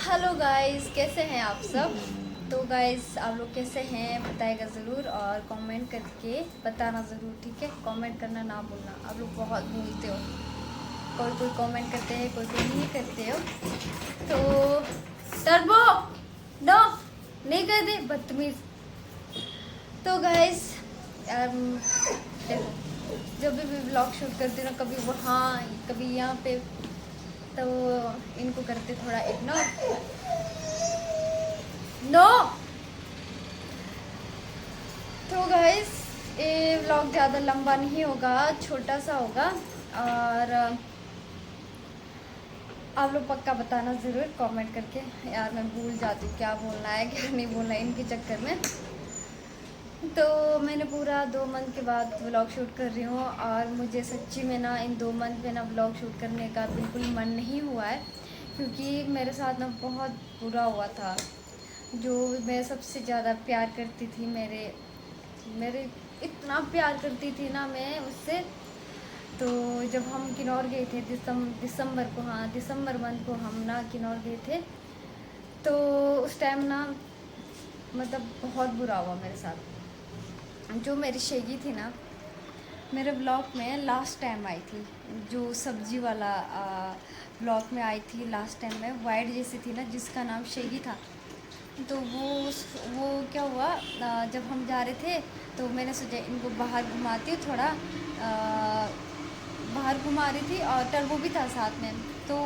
Hello guys, कैसे हैं आप सब। तो गाइस, आप लोग कैसे हैं बताएगा ज़रूर और कमेंट करके बताना ज़रूर, ठीक है। कमेंट करना ना भूलना, आप लोग बहुत भूलते हो। कोई कोई कमेंट करते हैं, कोई कोई नहीं करते हो। तो टर्बो नो, नहीं कर दे बदतमीज़। तो गाइस देखो, जब भी ब्लॉग शूट करती हूँ ना, कभी वहाँ कभी यहाँ पे, तो इनको करते थोड़ा इग्नोर। नो। तो गाइस, ये व्लॉग ज़्यादा लंबा नहीं होगा, छोटा सा होगा। और आप लोग पक्का बताना ज़रूर कमेंट करके। यार मैं भूल जाती हूँ क्या बोलना है क्या नहीं बोलना है इनके चक्कर में। तो मैंने पूरा 2 मंथ के बाद व्लॉग शूट कर रही हूँ, और मुझे सच्ची में ना इन 2 मंथ में ना व्लॉग शूट करने का बिल्कुल मन नहीं हुआ है, क्योंकि मेरे साथ ना बहुत बुरा हुआ था। जो मैं सबसे ज़्यादा प्यार करती थी, मेरे मेरे इतना प्यार करती थी ना मैं उससे। तो जब हम किन्नौर गए थे दिसंबर को, हाँ दिसंबर मंथ को हम ना किन्नौर गए थे। तो उस टाइम ना मतलब बहुत बुरा हुआ मेरे साथ। जो मेरी शेगी थी ना, मेरे ब्लॉग में लास्ट टाइम आई थी, जो सब्जी वाला ब्लॉग में आई थी लास्ट टाइम में, वाइट जैसी थी ना, जिसका नाम शेगी था। तो वो क्या हुआ, जब हम जा रहे थे तो मैंने सोचा इनको बाहर घुमाती हूँ थोड़ा। बाहर घुमा रही थी और टर्बो भी था साथ में। तो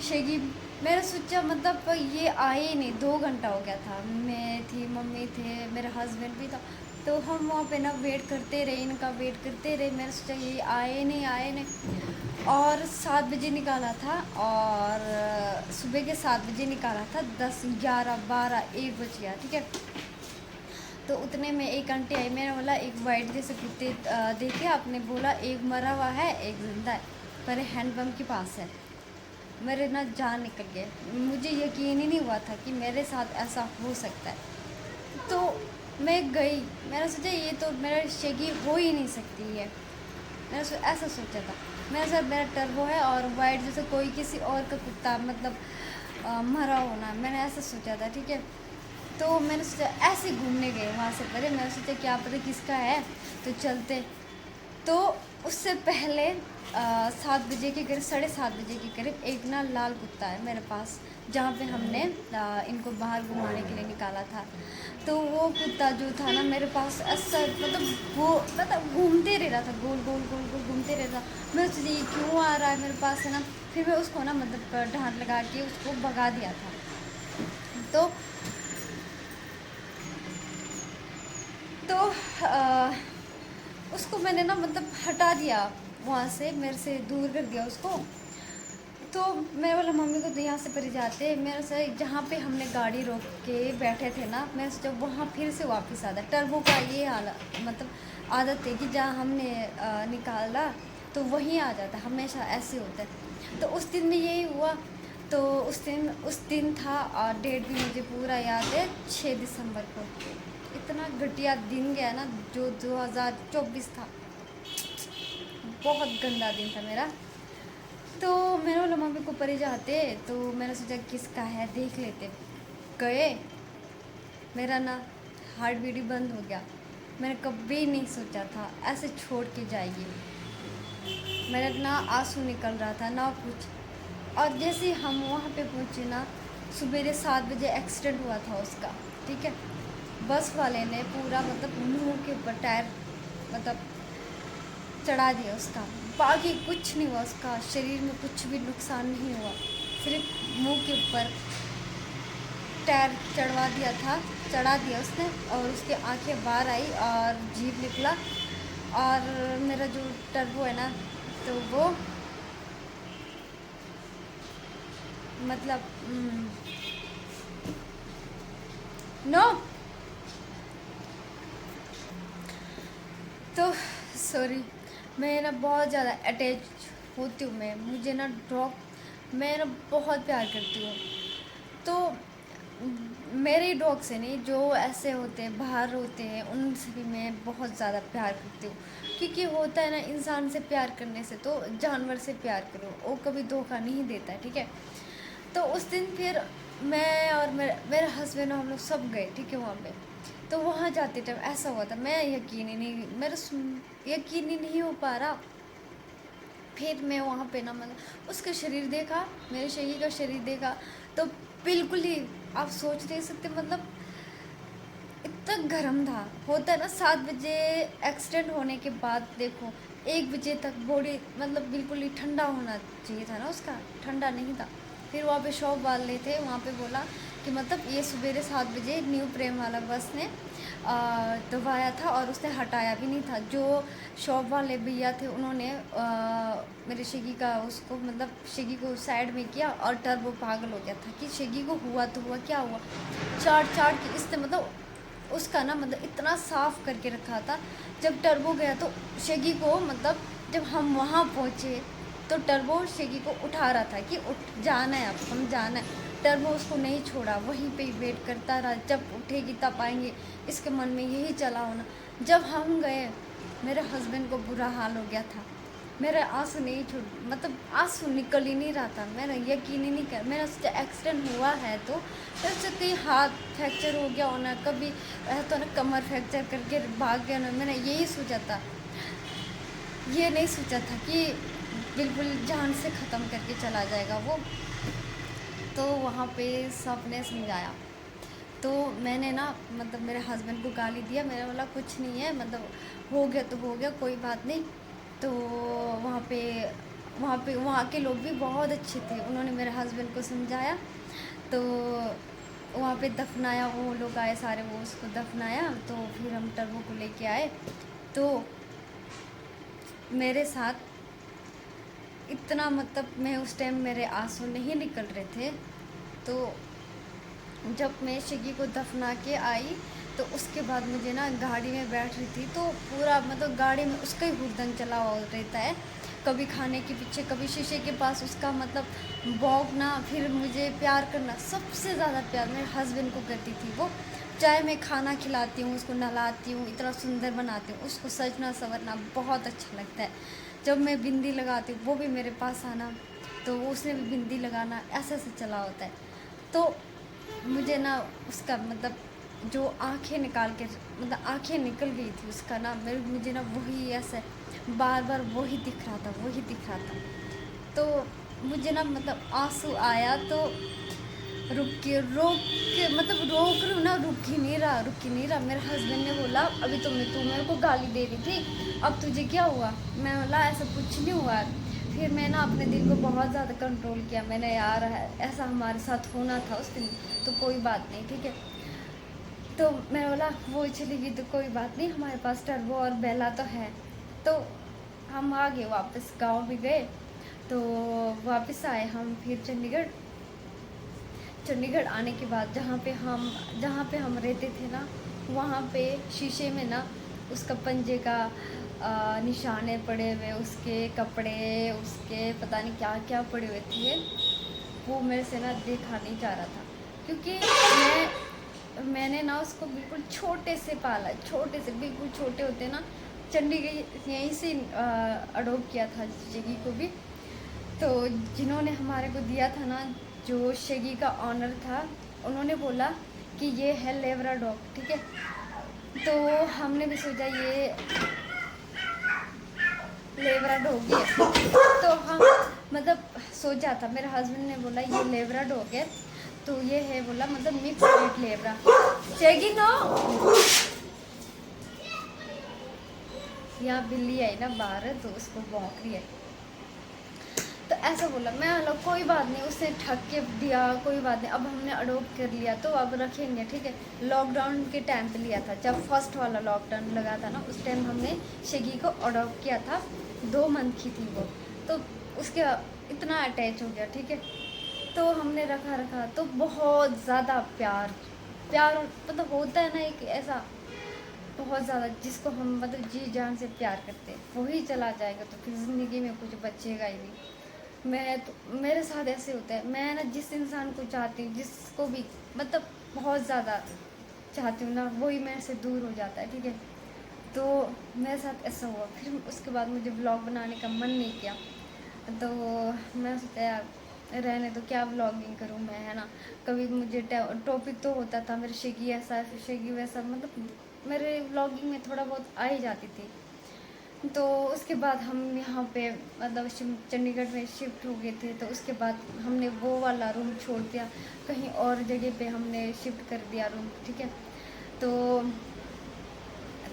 शेगी, मैंने सोचा मतलब ये आए ही नहीं, 2 घंटा हो गया था। मैं थी, मम्मी थे, मेरा हस्बैंड भी था। तो हम वहाँ पे ना वेट करते रहे, इनका वेट करते रहे। मैंने सोचा ये आए नहीं आए नहीं। और 7 बजे निकाला था, और सुबह के 7 बजे निकाला था, 10 11 12 1 बज गया, ठीक है। तो उतने में एक आंटी आई, मैंने बोला एक वाइट जैसे कुत्ते देखे आपने, बोला एक मरा हुआ है एक जिंदा है, पर हैंडपम्प के पास है। मेरे ना जान निकल गए, मुझे यकीन ही नहीं हुआ था कि मेरे साथ ऐसा हो सकता है। तो मैं गई, मैंने सोचा ये तो मेरा शेगी हो ही नहीं सकती है। ऐसा सोचा था। मेरे साथ मेरा टर्बो है और वाइट जैसे कोई किसी और का कुत्ता, मतलब मरा होना, मैंने ऐसा सोचा था, ठीक है। तो मैंने सोचा ऐसे घूमने गए वहाँ से परे, मैंने सोचा क्या पता किसका है, तो चलते। तो उससे पहले 7 बजे के करीब, 7:30 बजे के करीब एक ना लाल कुत्ता है मेरे पास, जहाँ पे हमने इनको बाहर घुमाने के लिए निकाला था। तो वो कुत्ता जो था ना मेरे पास, ऐसा मतलब वो मतलब घूमते रह रहा था, गोल गोल गोल गोल घूमते रह रहा था। मैं सोची ये क्यों आ रहा है मेरे पास, है ना। फिर मैं उसको ना मतलब ढांढ लगा के उसको भगा दिया था। तो तो आ, उसको मैंने ना मतलब हटा दिया वहाँ से, मेरे से दूर कर दिया उसको। तो मैं बोला मम्मी को तो यहाँ से परे जाते, मेरे से जहाँ पे हमने गाड़ी रोक के बैठे थे ना, मैं जब वहाँ फिर से वापस आता। टर्बो का ये हाल मतलब आदत है कि जहाँ हमने निकाला तो वहीं आ जाता, हमेशा ऐसे होता है। तो उस दिन में यही हुआ। तो उस दिन था, और डेट भी मुझे पूरा याद है, 6 दिसंबर को। इतना घटिया दिन गया ना, जो 2024 था, बहुत गंदा दिन था मेरा। तो मैंने बोला मम्मी को परे जाते, तो मैंने सोचा किसका है देख लेते। गए, मेरा ना हार्ट बीट ही बंद हो गया। मैंने कभी नहीं सोचा था ऐसे छोड़ के जाएगी। मेरा ना आंसू निकल रहा था ना कुछ। और जैसे हम वहाँ पे पहुँचे ना, सवेरे 7 बजे एक्सीडेंट हुआ था उसका, ठीक है। बस वाले ने पूरा मतलब मुंह के ऊपर टायर मतलब चढ़ा दिया उसका। बाकी कुछ नहीं हुआ, उसका शरीर में कुछ भी नुकसान नहीं हुआ, सिर्फ मुंह के ऊपर टायर चढ़ा दिया उसने, और उसकी आंखें बाहर आई और जीभ निकला। और मेरा जो टर्बो है ना, तो वो मतलब नो। तो सॉरी, मैं ना बहुत ज़्यादा अटैच होती हूँ, मुझे ना डॉग, मैं ना बहुत प्यार करती हूँ। तो मेरे डॉग से नहीं, जो ऐसे होते हैं बाहर होते हैं, उनसे भी मैं बहुत ज़्यादा प्यार करती हूँ। क्योंकि होता है ना, इंसान से प्यार करने से तो जानवर से प्यार करो, वो कभी धोखा नहीं देता है, ठीक है। तो उस दिन फिर मैं और मेरे हस्बैंड और हम लोग सब गए, ठीक है, वहाँ पे। तो वहाँ जाते टाइम ऐसा हुआ था, मैं यकीन ही नहीं, यकीन ही नहीं हो पा रहा। फिर मैं वहाँ पे ना मतलब उसका शरीर देखा, मेरे शरीर का शरीर देखा, तो बिल्कुल ही आप सोच नहीं सकते, मतलब इतना गर्म था। होता है ना 7 बजे एक्सीडेंट होने के बाद देखो 1 बजे तक बॉडी मतलब बिल्कुल ही ठंडा होना चाहिए था ना, उसका ठंडा नहीं था। फिर वहाँ पे शॉप वाले थे, वहाँ पे बोला कि मतलब ये सवेरे 7 बजे न्यू प्रेम वाला बस ने दबाया था और उसने हटाया भी नहीं था। जो शॉप वाले भैया थे उन्होंने मेरे शेगी का उसको मतलब शेगी को साइड में किया और टर्बो पागल हो गया था कि शेगी को हुआ तो हुआ, क्या हुआ, चाट चाट के इसने मतलब उसका ना मतलब इतना साफ करके रखा था। जब टर्बो गया तो शेगी को मतलब जब हम वहाँ पहुँचे तो टर्बो शेगी को उठा रहा था कि उठ जाना है, अब हम जाना है। टर्बो उसको नहीं छोड़ा, वहीं पे ही वेट करता रहा, जब उठेगी तब आएंगे, इसके मन में यही चला होना। जब हम गए मेरे हस्बैंड को बुरा हाल हो गया था, मेरा आंसू नहीं छूट, मतलब आंसू निकल ही नहीं रहा था। मेरा यकीन ही नहीं कर, मेरा सोचा एक्सीडेंट हुआ है तो ऐसे कहीं हाथ फ्रैक्चर हो गया होना, कभी तो ना कमर फ्रैक्चर करके भाग गया ना, मैंने यही सोचा था। ये नहीं सोचा था कि बिल्कुल जान से ख़त्म करके चला जाएगा वो। तो वहाँ पे सबने समझाया, तो मैंने ना मतलब मेरे हस्बैंड को गाली दिया, मेरा बोला कुछ नहीं है, मतलब हो गया तो हो गया, कोई बात नहीं। तो वहाँ के लोग भी बहुत अच्छे थे, उन्होंने मेरे हस्बैंड को समझाया। तो वहाँ पे दफनाया, वो लोग आए सारे, वो उसको दफनाया। तो फिर हम टर्बो को लेके आए। तो मेरे साथ इतना मतलब मैं उस टाइम मेरे आंसू नहीं निकल रहे थे। तो जब मैं शिगी को दफना के आई तो उसके बाद मुझे ना गाड़ी में बैठ रही थी, तो पूरा मतलब गाड़ी में उसका ही हुड़दंग चला हुआ रहता है, कभी खाने के पीछे, कभी शीशे के पास उसका मतलब भौंकना, फिर मुझे प्यार करना। सबसे ज़्यादा प्यार मेरे हस्बैंड को करती थी वो। चाहे मैं खाना खिलाती हूँ, उसको नहलाती हूँ, इतना सुंदर बनाती हूँ, उसको सजना संवरना बहुत अच्छा लगता है। जब मैं बिंदी लगाती हूँ वो भी मेरे पास आना, तो उसने भी बिंदी लगाना, ऐसा ऐसा चला होता है। तो मुझे ना उसका मतलब जो आंखें निकाल के मतलब आंखें निकल गई थी उसका ना, मेरे मुझे ना वही ऐसे बार बार वही दिख रहा था, वही दिख रहा था। तो मुझे ना मतलब आंसू आया, तो रोक के मतलब रोक रही हूँ ना, रुक ही नहीं रहा। मेरे हस्बैंड ने बोला अभी तो तू मेरे को गाली दे रही थी, अब तुझे क्या हुआ? मैं बोला ऐसा कुछ नहीं हुआ। फिर मैं ना अपने दिल को बहुत ज़्यादा कंट्रोल किया, मैंने यार ऐसा हमारे साथ होना था उस दिन, तो कोई बात नहीं, ठीक है। तो मैं बोला वो चली गई तो कोई बात नहीं, हमारे पास टर्बो और बेला तो है। तो हम आ गए वापस, गांव भी गए। तो वापस आए हम फिर चंडीगढ़। चंडीगढ़ आने के बाद जहाँ पे हम रहते थे ना, वहाँ पे शीशे में ना उसका पंजे का निशाने पड़े हुए, उसके कपड़े, उसके पता नहीं क्या क्या पड़े हुए थे। वो मेरे से ना देखा नहीं जा रहा था, क्योंकि मैंने ना उसको बिल्कुल छोटे से पाला, छोटे से बिल्कुल छोटे होते ना, चंडीगढ़ यहीं से अडोप्ट किया था जगी को भी। तो जिन्होंने हमारे को दिया था ना, जो शेगी का ऑनर था, उन्होंने बोला कि ये है लेवरा डॉग, ठीक है। तो हमने भी सोचा ये लेवरा डॉग है, तो हम मतलब सोचा था, मेरे हस्बैंड ने बोला ये लेवरा डॉग है, तो ये है बोला मतलब मिक्स ब्रीड लेवरा। शेगी नो, यहाँ बिल्ली आई ना बाहर, तो उसको भौंक रही है। तो ऐसा बोला, मैं लोग कोई बात नहीं, उसने ठग के दिया, कोई बात नहीं, अब हमने अडोप्ट कर लिया तो अब रखेंगे, ठीक है। लॉकडाउन के टाइम पे लिया था, जब फर्स्ट वाला लॉकडाउन लगा था ना, उस टाइम हमने शेगी को अडोप्ट किया था। 2 मंथ की थी वो, तो उसके इतना अटैच हो गया, ठीक है। तो हमने रखा तो बहुत ज़्यादा प्यार प्यार मतलब होता है ना एक ऐसा, बहुत ज़्यादा, जिसको हम मतलब जी जान से प्यार करते हैं, वही चला जाएगा तो फिर ज़िंदगी में कुछ बचेगा ही नहीं। मैं तो मेरे साथ ऐसे होता है, मैं ना जिस इंसान को चाहती हूँ, जिसको भी मतलब बहुत ज़्यादा चाहती हूँ ना, वही मेरे से दूर हो जाता है, ठीक है। तो मेरे साथ ऐसा हुआ, फिर उसके बाद मुझे ब्लॉग बनाने का मन नहीं किया। तो मैं सोचा यार रहने तो क्या व्लॉगिंग करूँ मैं, है ना। कभी मुझे टॉपिक तो होता था मेरे शेगी ऐसा शेगी वैसा, मतलब मेरे व्लॉगिंग में थोड़ा बहुत आ ही जाती थी। तो उसके बाद हम यहाँ पे मतलब चंडीगढ़ में शिफ्ट हो गए थे। तो उसके बाद हमने वो वाला रूम छोड़ दिया, कहीं और जगह पे हमने शिफ्ट कर दिया रूम, ठीक है।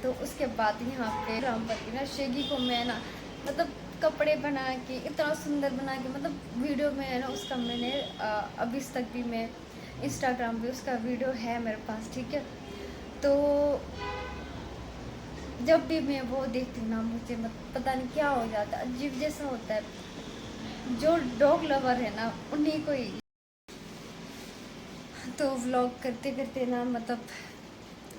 तो उसके बाद यहाँ पे रामपति ना शेगी को मैं ना मतलब कपड़े बना के इतना सुंदर बना के, मतलब वीडियो में है ना उसका मैंने अभी तक भी मैं इंस्टाग्राम पे उसका वीडियो है मेरे पास, ठीक है। तो जब भी मैं वो देखती हूँ ना मुझे पता नहीं क्या हो जाता है, अजीब जैसा होता है। जो डॉग लवर है ना उन्हीं को ही। तो व्लॉग करते करते ना मतलब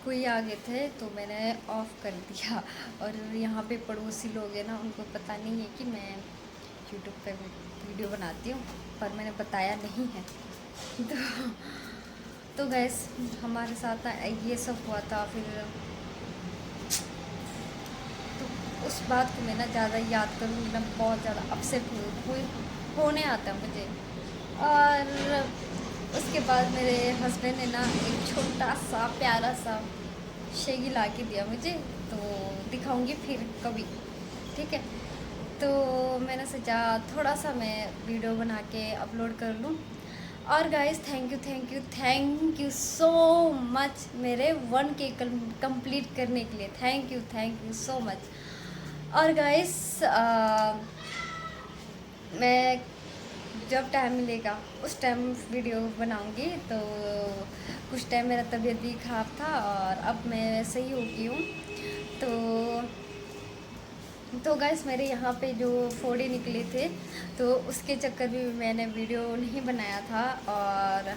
कोई आ गए थे तो मैंने ऑफ कर दिया। और यहाँ पे पड़ोसी लोग हैं ना, उनको पता नहीं है कि मैं यूट्यूब पे वीडियो बनाती हूँ, पर मैंने बताया नहीं है। तो गैस हमारे साथ ना ये सब हुआ था। फिर तो उस बात को मैं ना ज़्यादा याद करूँगी ना, बहुत ज़्यादा अपसेट होने आता है मुझे। और उसके बाद मेरे हस्बैंड ने ना एक छोटा सा प्यारा सा शेगी ला के दिया मुझे, तो दिखाऊंगी फिर कभी, ठीक है। तो मैंने सोचा थोड़ा सा मैं वीडियो बना के अपलोड कर लूँ। और guys thank you so much मेरे 1K कंप्लीट करने के लिए। Thank you so much. और गाइस मैं जब टाइम मिलेगा उस टाइम वीडियो बनाऊंगी। तो कुछ टाइम मेरा तबीयत भी ख़राब था और अब मैं सही हो गई हूँ। तो गाइस मेरे यहाँ पे जो फोड़े निकले थे तो उसके चक्कर में मैंने वीडियो नहीं बनाया था। और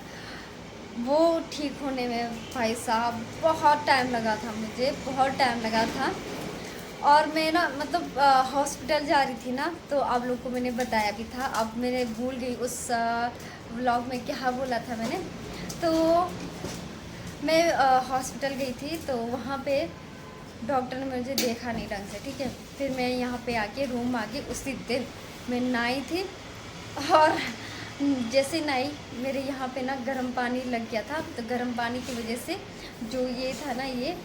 वो ठीक होने में भाई साहब बहुत टाइम लगा था, मुझे बहुत टाइम लगा था। और मैं ना मतलब हॉस्पिटल जा रही थी ना, तो आप लोग को मैंने बताया भी था। अब मैंने भूल गई उस व्लॉग में क्या बोला था मैंने। तो मैं हॉस्पिटल गई थी, तो वहाँ पे डॉक्टर ने मुझे देखा नहीं ढंग से, ठीक है। फिर मैं यहाँ पे आके रूम आके उसी दिन मैं नहाई थी। और जैसे नहाई मेरे यहाँ पे ना गर्म पानी लग गया था। तो गर्म पानी की वजह से जो ये था ना ये,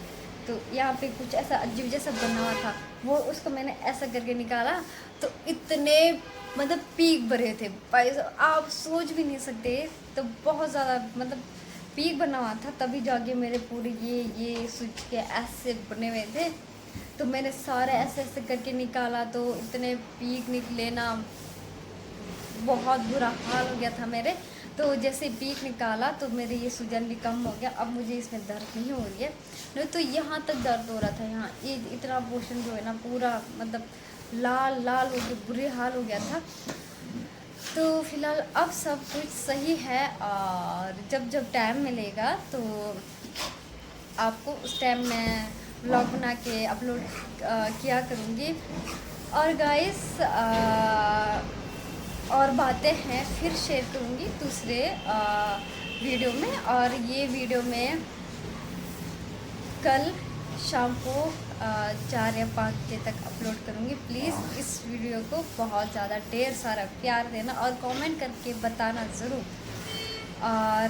तो यहाँ पे कुछ ऐसा अजीब जैसा बना हुआ था, वो उसको मैंने ऐसा करके निकाला। तो इतने मतलब पीक भरे थे भाई, आप सोच भी नहीं सकते। तो बहुत ज़्यादा मतलब पीक बना हुआ था, तभी जाके मेरे पूरे ये स्विच के ऐसे बने हुए थे। तो मैंने सारे ऐसे ऐसे करके निकाला, तो इतने पीक निकले ना, बहुत बुरा हाल हो गया था मेरे। तो जैसे पीक निकाला तो मेरे ये सूजन भी कम हो गया। अब मुझे इसमें दर्द नहीं हो रही है, नहीं तो यहाँ तक दर्द हो रहा था। यहाँ ये इतना पोर्शन जो है ना पूरा मतलब लाल लाल हो गया, बुरे हाल हो गया था। तो फिलहाल अब सब कुछ सही है। और जब टाइम मिलेगा तो आपको उस टाइम मैं व्लॉग बना के अपलोड किया करूँगी। और गाइस और बातें हैं फिर शेयर करूँगी दूसरे वीडियो में। और ये वीडियो में कल शाम को 4 या 5 बजे तक अपलोड करूँगी। प्लीज़ इस वीडियो को बहुत ज़्यादा ढेर सारा प्यार देना और कमेंट करके बताना ज़रूर। और